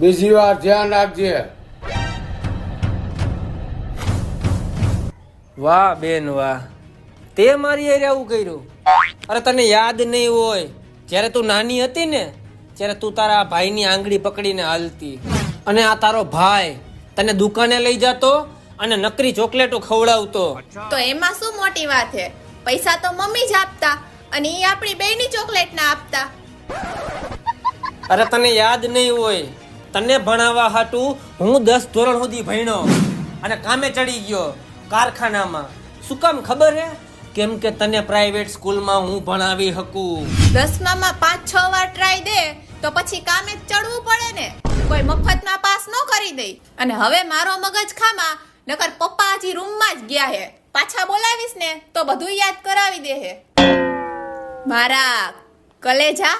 બીજી વાર ધ્યાન રાખજે. વાહ બેન વાહ, તે મારી હારે આવું કર્યું. અરે તને યાદ નહીં હોય, જ્યારે તું નાની હતી ને ત્યારે તું તારા ભાઈની આંગળી પકડીને હાલતી, અને આ તારો ભાઈ તને દુકાને લઈ જતો અને નકરી ચોકલેટો ખવડાવતો. તો એમાં શું મોટી વાત છે? પૈસા તો મમ્મી જ આપતા અને ઈ આપણી બેયની ચોકલેટ ના આપતા. અરે તને યાદ નહીં હોય, તને ભણાવવા હાટું હું 10 ધોરણ સુધી ભણ્યો અને કામે ચડી ગયો કારખાનામાં. શું કામ ખબર હે? કેમ કે તને પ્રાઇવેટ સ્કૂલમાં હું ભણાવી શકું. 10માં 5-6 વાર ટ્રાય દે તો પછી કામે જ ચડવું પડે ને. કોઈ મફતમાં પાસ ન કરી દે. અને હવે મારો મગજ ખામાં, નકર પપ્પા હજી રૂમમાં જ ગયા હે. પાછા બોલાવીશ ને તો બધું યાદ કરાવી દે હે. મારા કલેજા.